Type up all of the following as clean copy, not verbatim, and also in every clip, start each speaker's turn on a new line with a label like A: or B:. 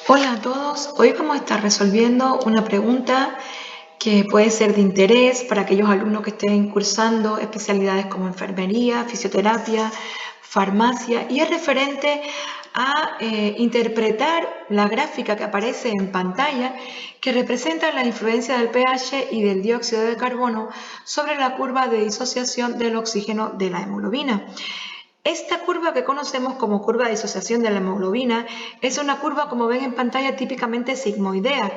A: Hola a todos, hoy vamos a estar resolviendo una pregunta que puede ser de interés para aquellos alumnos que estén cursando especialidades como enfermería, fisioterapia, farmacia, y es referente a interpretar la gráfica que aparece en pantalla que representa la influencia del pH y del dióxido de carbono sobre la curva de disociación del oxígeno de la hemoglobina. Esta curva que conocemos como curva de disociación de la hemoglobina es una curva, como ven en pantalla, típicamente sigmoidea.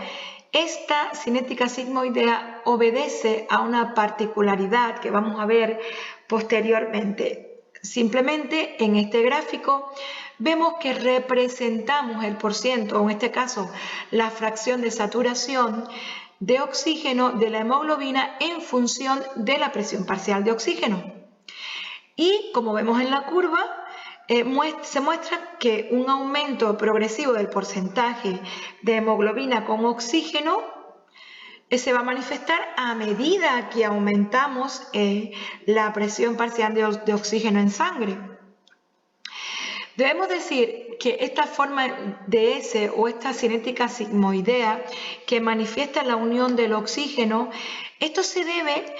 A: Esta cinética sigmoidea obedece a una particularidad que vamos a ver posteriormente. Simplemente en este gráfico vemos que representamos el porciento, o en este caso la fracción de saturación de oxígeno de la hemoglobina en función de la presión parcial de oxígeno. Y como vemos en la curva, se muestra que un aumento progresivo del porcentaje de hemoglobina con oxígeno se va a manifestar a medida que aumentamos la presión parcial de oxígeno en sangre. Debemos decir que esta forma de S o esta cinética sigmoidea que manifiesta la unión del oxígeno, esto se debe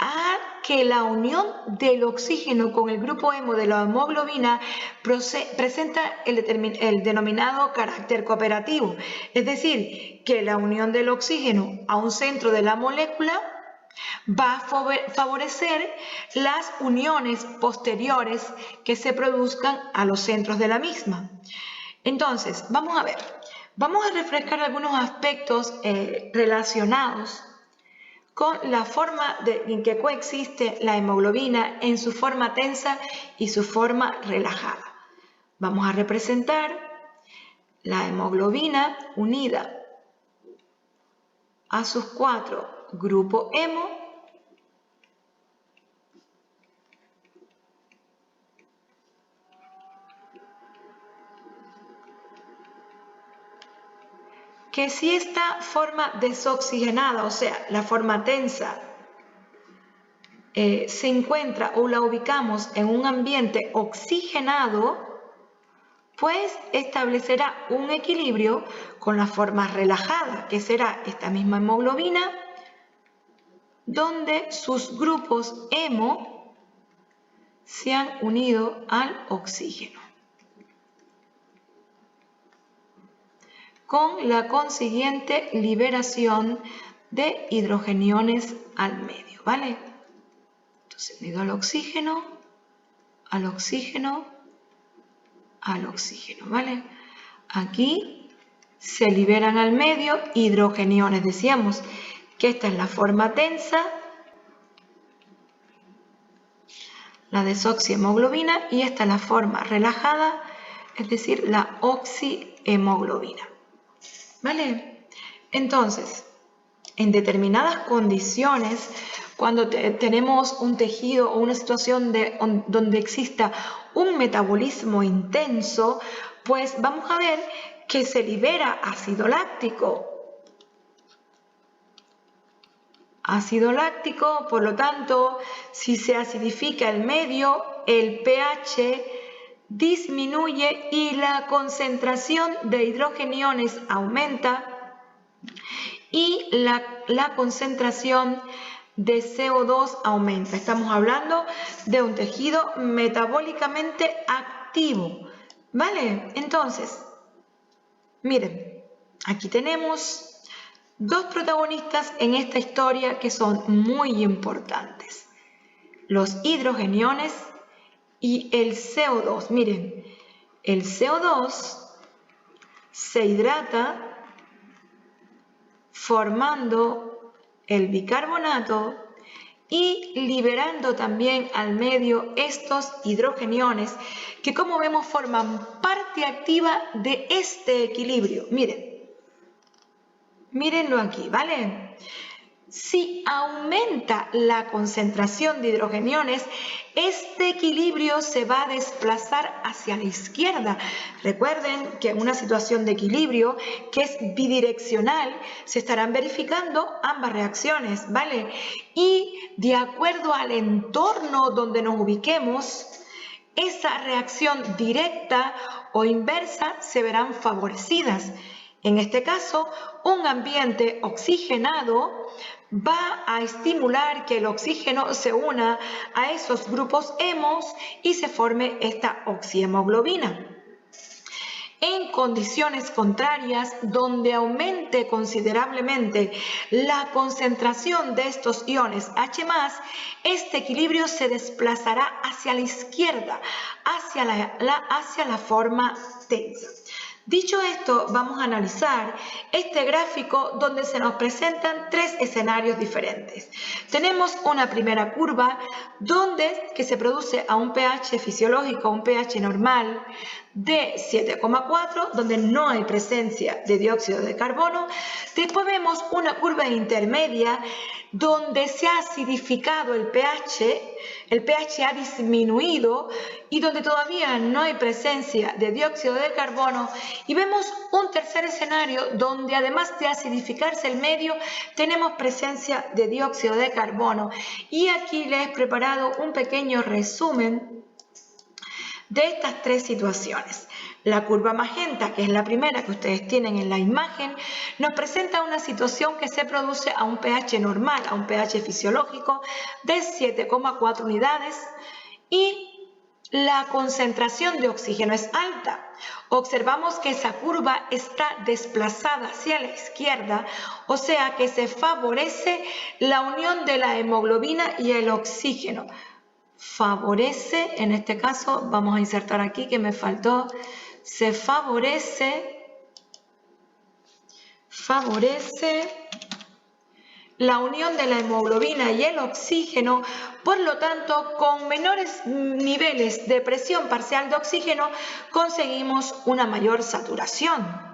A: a que la unión del oxígeno con el grupo hemo de la hemoglobina presenta el denominado carácter cooperativo, es decir, que la unión del oxígeno a un centro de la molécula va a favorecer las uniones posteriores que se produzcan a los centros de la misma. Entonces, vamos a refrescar algunos aspectos relacionados con la forma en que coexiste la hemoglobina en su forma tensa y su forma relajada. Vamos a representar la hemoglobina unida a sus cuatro grupos hemo que si esta forma desoxigenada, o sea, la forma tensa, se encuentra o la ubicamos en un ambiente oxigenado, pues establecerá un equilibrio con la forma relajada, que será esta misma hemoglobina, donde sus grupos hemo se han unido al oxígeno, con la consiguiente liberación de hidrogeniones al medio, ¿vale? Entonces, unido al oxígeno, al oxígeno, al oxígeno, ¿vale? Aquí se liberan al medio hidrogeniones. Decíamos que esta es la forma tensa, la desoxihemoglobina, y esta es la forma relajada, es decir, la oxihemoglobina, ¿vale? Entonces, en determinadas condiciones, cuando tenemos un tejido o una situación donde exista un metabolismo intenso, pues vamos a ver que se libera ácido láctico. Ácido láctico, por lo tanto, si se acidifica el medio, el pH disminuye y la concentración de hidrogeniones aumenta y la concentración de CO2 aumenta. Estamos hablando de un tejido metabólicamente activo, ¿vale? Entonces, miren, aquí tenemos dos protagonistas en esta historia que son muy importantes: los hidrogeniones y el CO2. Miren, el CO2 se hidrata formando el bicarbonato y liberando también al medio estos hidrogeniones que, como vemos, forman parte activa de este equilibrio. Mírenlo aquí, ¿vale? Si aumenta la concentración de hidrogeniones, este equilibrio se va a desplazar hacia la izquierda. Recuerden que en una situación de equilibrio que es bidireccional, se estarán verificando ambas reacciones, ¿vale? Y de acuerdo al entorno donde nos ubiquemos, esa reacción directa o inversa se verán favorecidas. En este caso, un ambiente oxigenado va a estimular que el oxígeno se una a esos grupos hemos y se forme esta oxihemoglobina. En condiciones contrarias, donde aumente considerablemente la concentración de estos iones H+, este equilibrio se desplazará hacia la izquierda, hacia la forma tensa. Dicho esto, vamos a analizar este gráfico donde se nos presentan tres escenarios diferentes. Tenemos una primera curva que se produce a un pH fisiológico, un pH normal de 7,4, donde no hay presencia de dióxido de carbono. Después vemos una curva intermedia donde se ha acidificado el pH ha disminuido y donde todavía no hay presencia de dióxido de carbono. Y vemos un tercer escenario donde además de acidificarse el medio, tenemos presencia de dióxido de carbono. Y aquí les he preparado un pequeño resumen de estas tres situaciones. La curva magenta, que es la primera que ustedes tienen en la imagen, nos presenta una situación que se produce a un pH normal, a un pH fisiológico de 7,4 unidades y la concentración de oxígeno es alta. Observamos que esa curva está desplazada hacia la izquierda, o sea que se favorece la unión de la hemoglobina y el oxígeno. Favorece, en este caso, vamos a insertar aquí que me faltó, se favorece la unión de la hemoglobina y el oxígeno, por lo tanto, con menores niveles de presión parcial de oxígeno, conseguimos una mayor saturación.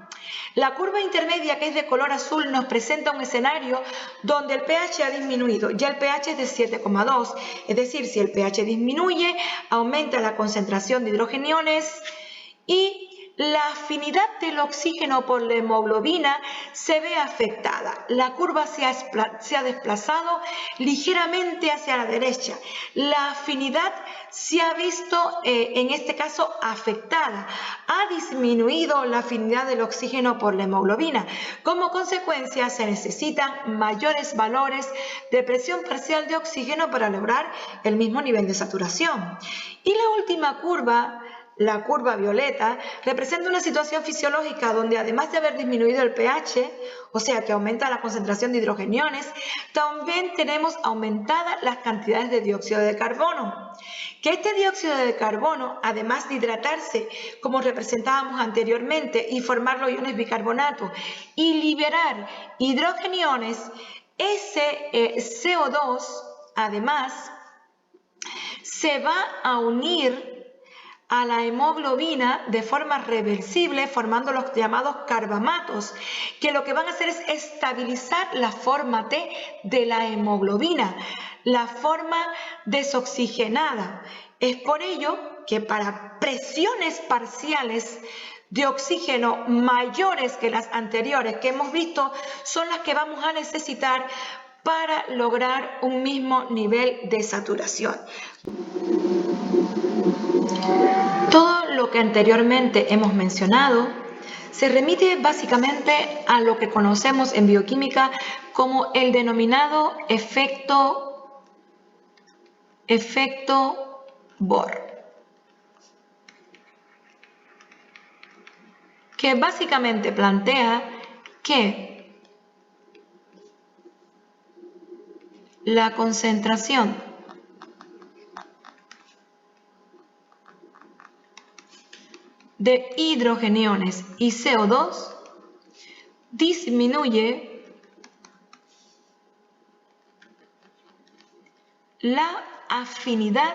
A: La curva intermedia, que es de color azul, nos presenta un escenario donde el pH ha disminuido. Ya el pH es de 7,2, es decir, si el pH disminuye, aumenta la concentración de hidrogeniones y la afinidad del oxígeno por la hemoglobina se ve afectada. La curva se ha desplazado ligeramente hacia la derecha. La afinidad se ha visto, en este caso, afectada. Ha disminuido la afinidad del oxígeno por la hemoglobina. Como consecuencia, se necesitan mayores valores de presión parcial de oxígeno para lograr el mismo nivel de saturación. Y la última curva, la curva violeta, representa una situación fisiológica donde además de haber disminuido el pH, o sea que aumenta la concentración de hidrogeniones, también tenemos aumentadas las cantidades de dióxido de carbono. Que este dióxido de carbono, además de hidratarse, como representábamos anteriormente, y formar los iones bicarbonato y liberar hidrogeniones, ese CO2, además, se va a unir a la hemoglobina de forma reversible, formando los llamados carbamatos, que lo que van a hacer es estabilizar la forma T de la hemoglobina, la forma desoxigenada. Es por ello que para presiones parciales de oxígeno mayores que las anteriores que hemos visto, son las que vamos a necesitar para lograr un mismo nivel de saturación. Todo lo que anteriormente hemos mencionado se remite básicamente a lo que conocemos en bioquímica como el denominado efecto Bohr, que básicamente plantea que la concentración de hidrogeniones y CO2 disminuye la afinidad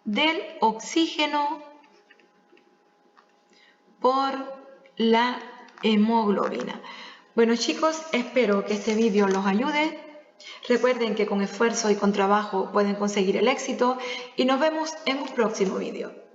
A: del oxígeno por la hemoglobina. Bueno, chicos, espero que este vídeo los ayude. Recuerden que con esfuerzo y con trabajo pueden conseguir el éxito y nos vemos en un próximo vídeo.